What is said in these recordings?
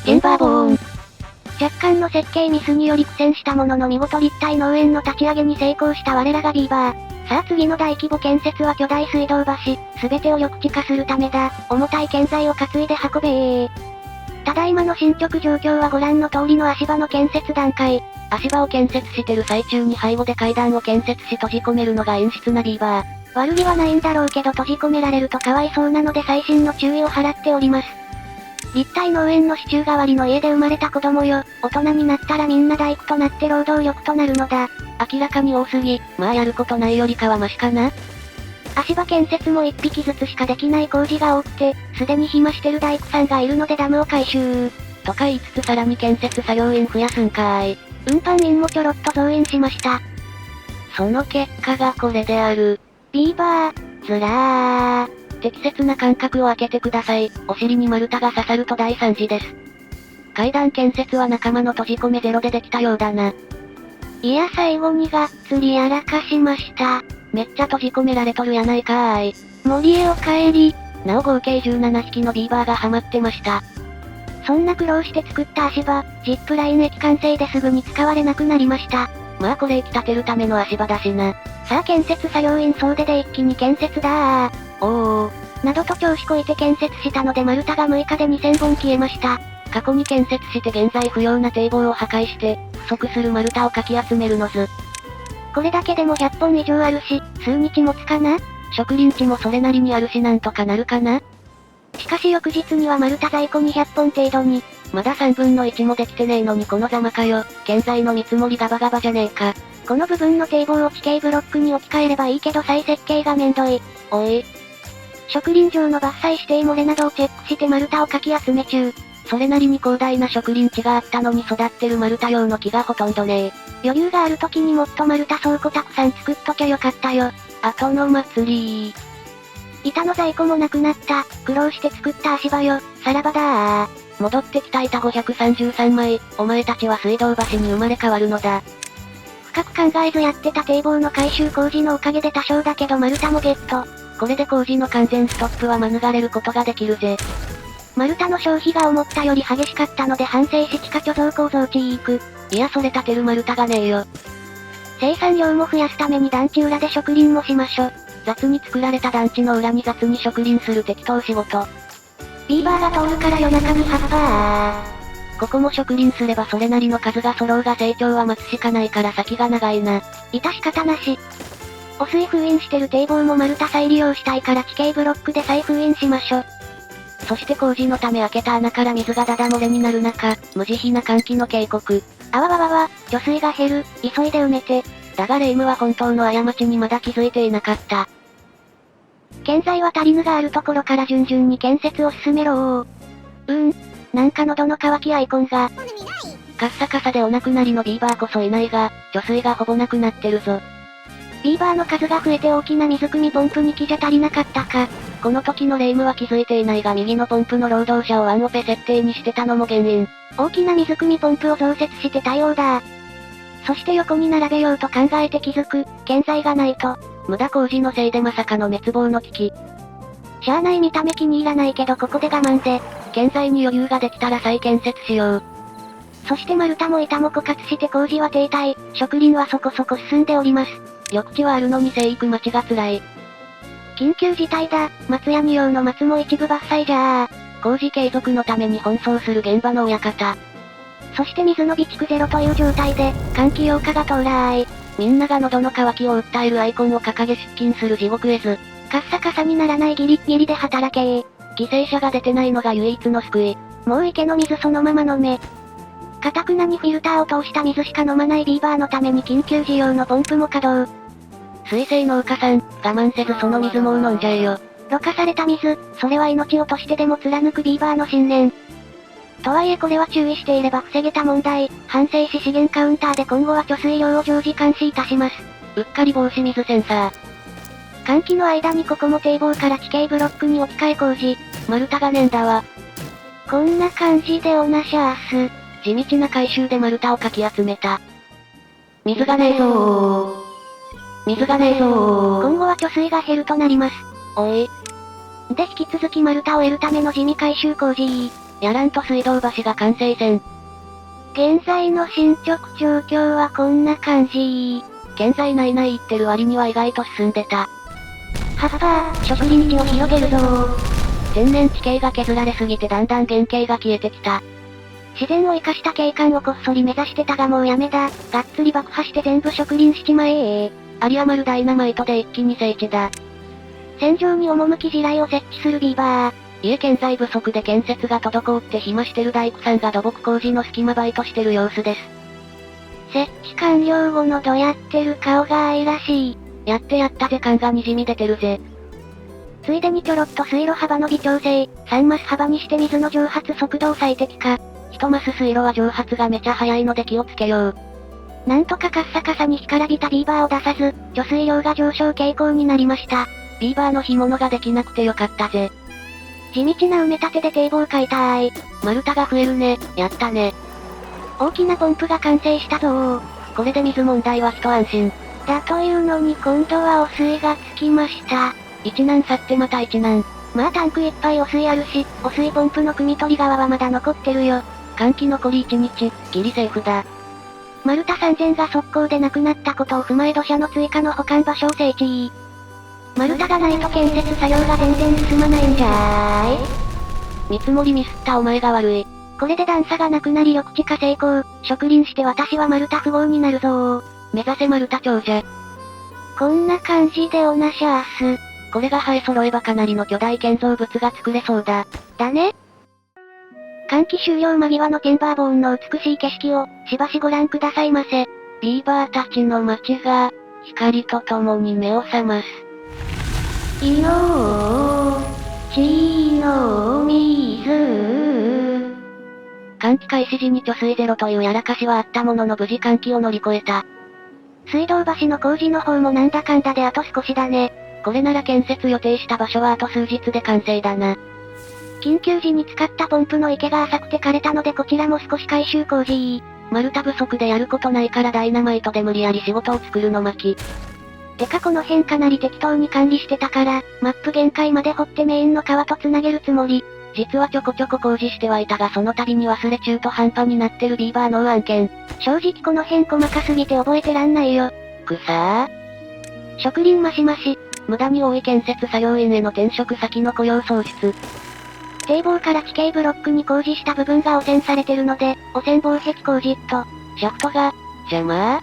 チェンバーボーン。若干の設計ミスにより苦戦したものの見事立体農園の立ち上げに成功した我らがビーバー。さあ次の大規模建設は巨大水道橋、すべてを緑地化するためだ。重たい建材を担いで運べー。ただいまの進捗状況はご覧の通りの足場の建設段階。足場を建設してる最中に背後で階段を建設し閉じ込めるのが演出なビーバー。悪気はないんだろうけど閉じ込められるとかわいそうなので細心の注意を払っております。立体農園の支柱代わりの家で生まれた子供よ。大人になったらみんな大工となって労働力となるのだ。明らかに多すぎ、まあやることないよりかはマシかな。足場建設も1匹ずつしかできない工事が多くて、すでに暇してる大工さんがいるのでダムを改修。とか言いつつさらに建設作業員増やすんかーい。運搬員もちょろっと増員しました。その結果がこれである。ビーバー、ずらー。適切な間隔を空けてください。お尻に丸太が刺さると大惨事です。階段建設は仲間の閉じ込めゼロでできたようだな。いや最後にがっつりやらかしました。めっちゃ閉じ込められとるやないかーい。森へお帰り。なお合計17匹のビーバーがハマってました。そんな苦労して作った足場、ジップライン駅完成ですぐに使われなくなりました。まあこれ駅立てるための足場だしな。さあ建設作業員総出で一気に建設だー。おー。などと調子こいて建設したので丸太が6日で2000本消えました。過去に建設して現在不要な堤防を破壊して、不足する丸太をかき集めるのず。これだけでも100本以上あるし、数日持つかな？植林地もそれなりにあるしなんとかなるかな？しかし翌日には丸太在庫200本程度に。まだ3分の1もできてねえのにこのざまかよ。建材の見積もりガバガバじゃねえか。この部分の堤防を地形ブロックに置き換えればいいけど再設計がめんどい。おい。植林場の伐採指定漏れなどをチェックして丸太をかき集め中。それなりに広大な植林地があったのに育ってる丸太用の木がほとんどねえ。余裕がある時にもっと丸太倉庫たくさん作っときゃよかったよ。後の祭り。板の在庫もなくなった。苦労して作った足場よ。さらばだー。戻ってきた板533枚。お前たちは水道橋に生まれ変わるのだ。深く考えずやってた堤防の改修工事のおかげで多少だけど丸太もゲット。これで工事の完全ストップは免れることができるぜ。丸太の消費が思ったより激しかったので反省し地下貯蔵構造地へ行く。いやそれ立てる丸太がねえよ。生産量も増やすために団地裏で植林もしましょ。雑に作られた団地の裏に雑に植林する適当仕事。ビーバーが通るから夜中に葉っぱここも植林すればそれなりの数が揃うが成長は待つしかないから先が長いな。致し方なし。汚水封印してる堤防も丸太再利用したいから地形ブロックで再封印しましょ。そして工事のため開けた穴から水がダダ漏れになる中、無慈悲な換気の警告。あわわわわ、貯水が減る、急いで埋めて。だが霊夢は本当の過ちにまだ気づいていなかった。建材は足りぬがあるところから順々に建設を進めろなんか喉の渇きアイコンが。カッサカサでお亡くなりのビーバーこそいないが、貯水がほぼなくなってるぞ。ビーバーの数が増えて大きな水汲みポンプに気じゃ足りなかったか。この時の霊夢は気づいていないが右のポンプの労働者をワンオペ設定にしてたのも原因。大きな水汲みポンプを増設して対応だ。そして横に並べようと考えて気づく、建材がないと。無駄工事のせいでまさかの滅亡の危機。しゃあない見た目気に入らないけどここで我慢ぜ。建材に余裕ができたら再建設しよう。そして丸太も板も枯渇して工事は停滞、植林はそこそこ進んでおります。緑地はあるのに生育待ちが辛い。緊急事態だ、松屋二葉の松も一部伐採じゃー。工事継続のために奔走する現場の親方。そして水の備蓄ゼロという状態で、換気8日が到来。みんなが喉の渇きを訴えるアイコンを掲げ出勤する地獄絵図。カッサカサにならないギリッギリで働けー。犠牲者が出てないのが唯一の救い。もう池の水そのまま飲め。かたくなにフィルターを通した水しか飲まないビーバーのために緊急時用のポンプも稼働。水生農家さん、我慢せずその水もう飲んじゃえよ。ろ過された水、それは命をとしてでも貫くビーバーの信念。とはいえこれは注意していれば防げた問題。反省し資源カウンターで今後は貯水量を常時監視いたします。うっかり防止水センサー。換気の間にここも堤防から地形ブロックに置き換え工事。丸太がねえんだわ。こんな感じでおなしゃーす。地道な回収で丸太をかき集めた。水がねえぞー。水がねえぞー。今後は貯水が減るとなります。おい。で引き続き丸太を得るための地味回収工事。やらんと水道橋が完成せん。現在の進捗状況はこんな感じ。現在ないない言ってる割には意外と進んでた。はっぱー、植林地を広げるぞー。天然地形が削られすぎてだんだん原型が消えてきた。自然を生かした景観をこっそり目指してたがもうやめだ。がっつり爆破して全部植林しちまえ有り余るダイナマイトで一気に整地だ。戦場に赴き地雷を設置するビーバー。家建材不足で建設が滞って暇してる大工さんが土木工事の隙間バイトしてる様子です。設置完了後のどやってる顔が愛らしい。やってやったぜ感が滲み出てるぜ。ついでにちょろっと水路幅の微調整、3マス幅にして水の蒸発速度を最適化。1マス水路は蒸発がめちゃ早いので気をつけよう。なんとかカッサカサに干からびたビーバーを出さず、貯水量が上昇傾向になりました。ビーバーの干物ができなくてよかったぜ。地道な埋め立てで堤防解体。丸太が増えるね、やったね。大きなポンプが完成したぞー。これで水問題は一安心。だというのに今度は汚水がつきました。一難去ってまた一難。まあタンクいっぱい汚水あるし、汚水ポンプの汲み取り側はまだ残ってるよ。換気残り1日、ギリセーフだ。丸太3000が速攻でなくなったことを踏まえ土砂の追加の保管場所を整地。丸太がないと建設作業が全然進まないんじゃーい。見積もりミスったお前が悪い。これで段差がなくなり緑地化成功。植林して私は丸太富豪になるぞー。目指せ丸太長者。こんな感じでおなしゃーす。これが生え揃えばかなりの巨大建造物が作れそうだ。だね。換気終了間際のテンバーボーンの美しい景色を、しばしご覧くださいませ。ビーバーたちの街が、光と共に目を覚ます。いのー、ちの水。換気開始時に貯水ゼロというやらかしはあったものの無事換気を乗り越えた。水道橋の工事の方もなんだかんだであと少しだね。これなら建設予定した場所はあと数日で完成だな。緊急時に使ったポンプの池が浅くて枯れたのでこちらも少し改修工事。丸太不足でやることないからダイナマイトで無理やり仕事を作るの巻。てかこの辺かなり適当に管理してたから、マップ限界まで掘ってメインの川と繋げるつもり。実はちょこちょこ工事してはいたがその度に忘れ中途半端になってるビーバーの案件。正直この辺細かすぎて覚えてらんないよ。くさー。植林マシマシ。無駄に多い建設作業員への転職先の雇用創出。堤防から地形ブロックに工事した部分が汚染されてるので、汚染防壁工事と、シャフトが、邪魔？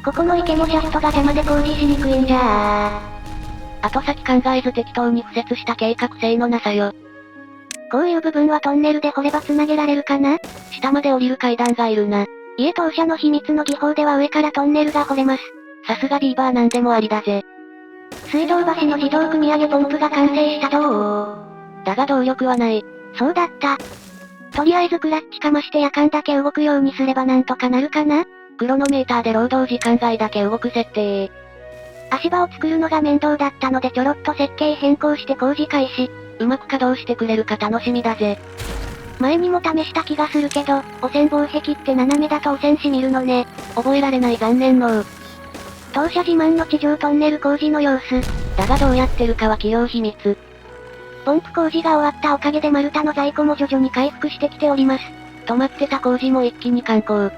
ここの池もシャフトが邪魔で工事しにくいんじゃー。後先考えず適当に敷設した計画性のなさよ。こういう部分はトンネルで掘れば繋げられるかな？下まで降りる階段がいるな。家当社の秘密の技法では上からトンネルが掘れます。さすがビーバーなんでもありだぜ。水道橋の自動組み上げポンプが完成したどー。だが動力はない。そうだった。とりあえずクラッチかまして夜間だけ動くようにすればなんとかなるかな？クロノメーターで労働時間外だけ動く設定。足場を作るのが面倒だったのでちょろっと設計変更して工事開始。うまく稼働してくれるか楽しみだぜ。前にも試した気がするけど、汚染防壁って斜めだと汚染しみるのね。覚えられない残念の当社自慢の地上トンネル工事の様子。だがどうやってるかは企業秘密。ポンプ工事が終わったおかげで丸太の在庫も徐々に回復してきております。止まってた工事も一気に完工。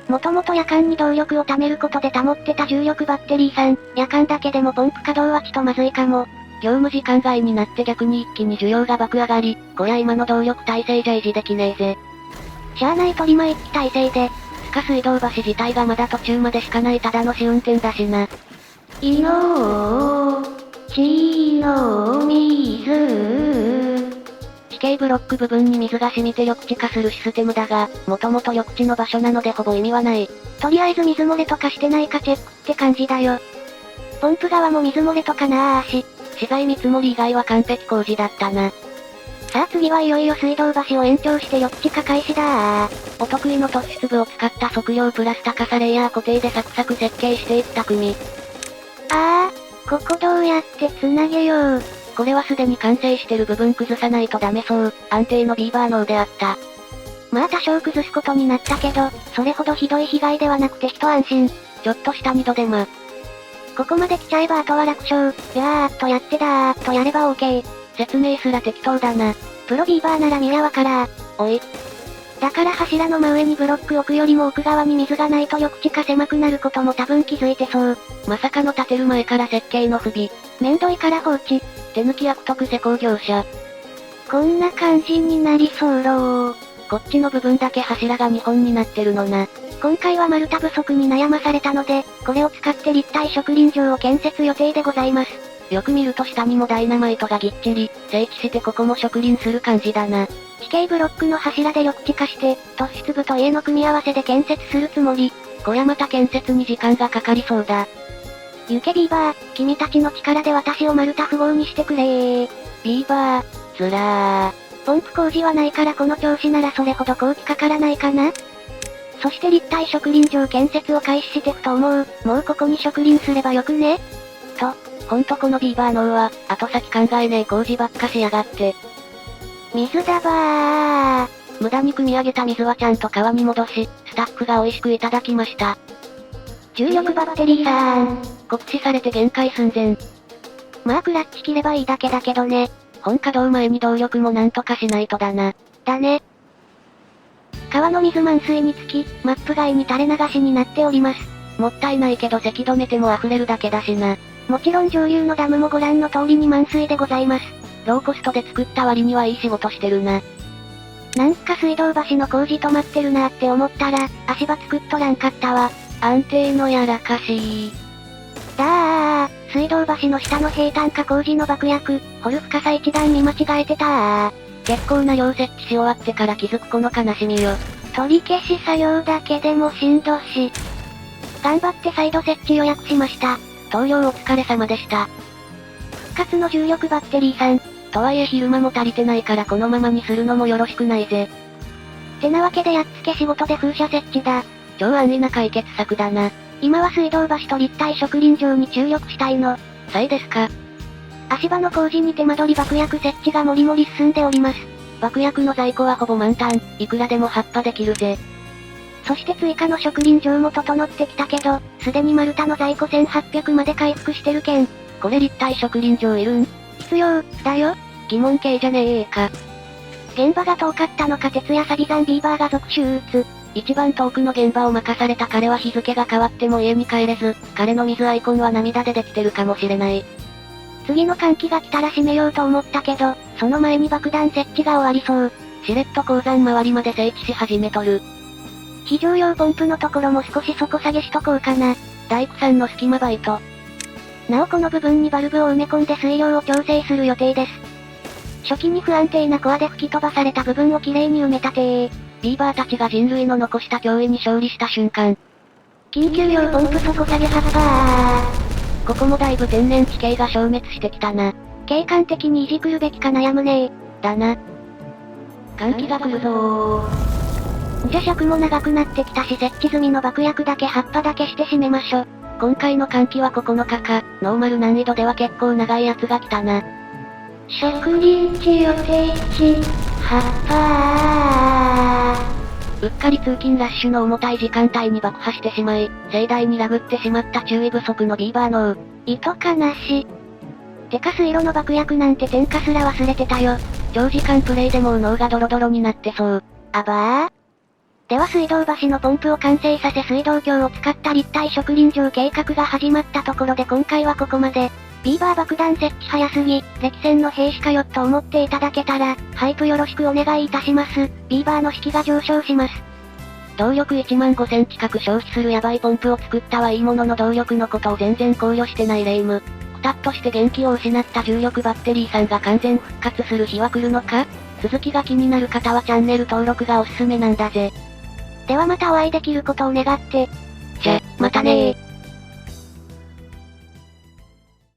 もともと夜間に動力を貯めることで保ってた重力バッテリーさん、夜間だけでもポンプ稼働はちとまずいかも。業務時間外になって逆に一気に需要が爆上がり、こりゃ今の動力体制じゃ維持できねえぜ。しゃあない取り前一気体制で。つか水道橋自体がまだ途中までしかないただの試運転だしな。いのー、ちの水。地形ブロック部分に水が染みて緑地化するシステムだが、もともと緑地の場所なのでほぼ意味はない。とりあえず水漏れとかしてないかチェックって感じだよ。ポンプ側も水漏れとかなーし。資材見積もり以外は完璧工事だったな。さあ次はいよいよ水道橋を延長して緑地化開始だー。お得意の突出部を使った測量プラス高さレイヤー固定でサクサク設計していった組。ここどうやって繋げよう。これはすでに完成してる部分崩さないとダメそう。安定のビーバー脳であった。まあ多少崩すことになったけど、それほどひどい被害ではなくて一安心。ちょっとした二度手間。ここまで来ちゃえばあとは楽勝。やーっとやってだーっとやれば OK。説明すら適当だな。プロビーバーなら宮はカラー。おい。だから柱の真上にブロック置くよりも奥側に水がないと緑地が狭くなることも多分気づいてそう。まさかの建てる前から設計の不備。めんどいから放置。手抜き悪徳施工業者。こんな感じになりそうろー。こっちの部分だけ柱が2本になってるのな。今回は丸太不足に悩まされたので、これを使って立体植林場を建設予定でございます。よく見ると下にもダイナマイトがぎっちり、整地してここも植林する感じだな。地形ブロックの柱で緑地化して、突出部と家の組み合わせで建設するつもり。こりゃまた建設に時間がかかりそうだ。行けビーバー、君たちの力で私を丸太富豪にしてくれー。ビーバー、ずらー。ポンプ工事はないからこの調子ならそれほど工期かからないかな。そして立体植林場建設を開始してふと思う、もうここに植林すればよくねと、ほんとこのビーバー脳は、後先考えねえ工事ばっかしやがって。水だばー。無駄に汲み上げた水はちゃんと川に戻し、スタッフが美味しくいただきました。重力バッテリーさーん。酷使されて限界寸前。まあクラッチ切ればいいだけだけどね。本稼働前に動力もなんとかしないとだな。だね。川の水満水につき、マップ外に垂れ流しになっております。もったいないけどせき止めても溢れるだけだしな。もちろん上流のダムもご覧の通りに満水でございます。ローコストで作った割にはいい仕事してるな。なんか水道橋の工事止まってるなーって思ったら、足場作っとらんかったわ。安定のやらかしだー、水道橋の下の平坦化工事の爆薬、掘る深さ一段見間違えてたー。結構な量設置し終わってから気づくこの悲しみよ。取り消し作業だけでもしんどし。頑張って再度設置予約しました。投了お疲れ様でした。復活の重力バッテリーさん。とはいえ昼間も足りてないからこのままにするのもよろしくないぜ。てなわけでやっつけ仕事で風車設置だ。超安易な解決策だな。今は水道橋と立体植林場に注力したいの。さいですか。足場の工事に手間取り爆薬設置がもりもり進んでおります。爆薬の在庫はほぼ満タン、いくらでも発破できるぜ。そして追加の植林場も整ってきたけど、すでに丸太の在庫1800まで回復してるけん。これ立体植林場いるん？必要、だよ。疑問系じゃねえか。現場が遠かったのか鉄やサビ山ビーバーが続出。一番遠くの現場を任された彼は日付が変わっても家に帰れず、彼の水アイコンは涙でできてるかもしれない。次の寒気が来たら閉めようと思ったけど、その前に爆弾設置が終わりそう。しれっと鉱山周りまで整地し始めとる。非常用ポンプのところも少し底下げしとこうかな。大工さんの隙間バイト。なおこの部分にバルブを埋め込んで水量を調整する予定です。初期に不安定なコアで吹き飛ばされた部分をきれいに埋め立てビーバーたちが人類の残した脅威に勝利した瞬間。緊急用ポンプ底下げ発破ここもだいぶ天然地形が消滅してきたな。景観的にいじくるべきか悩むねだな。寒気が来るぞー。じゃ尺も長くなってきたし設置済みの爆薬だけ葉っぱだけして締めましょ。今回の寒気は9日か、ノーマル難易度では結構長いやつが来たな。植林地予定地、葉っぱうっかり通勤ラッシュの重たい時間帯に爆破してしまい、盛大にラグってしまった注意不足のビーバー脳。糸かなし。てか水路の爆薬なんて点火すら忘れてたよ。長時間プレイでもう脳がドロドロになってそう。あばー。では水道橋のポンプを完成させ水道橋を使った立体植林場計画が始まったところで今回はここまで。ビーバー爆弾設置早すぎ、歴戦の兵士かよと思っていただけたら、ハイプよろしくお願いいたします。ビーバーの士気が上昇します。動力1万5000近く消費するヤバいポンプを作ったはいいものの動力のことを全然考慮してないレイム。くたっとして元気を失った重力バッテリーさんが完全復活する日は来るのか？続きが気になる方はチャンネル登録がおすすめなんだぜ。ではまたお会いできることを願って。じゃ、またねー。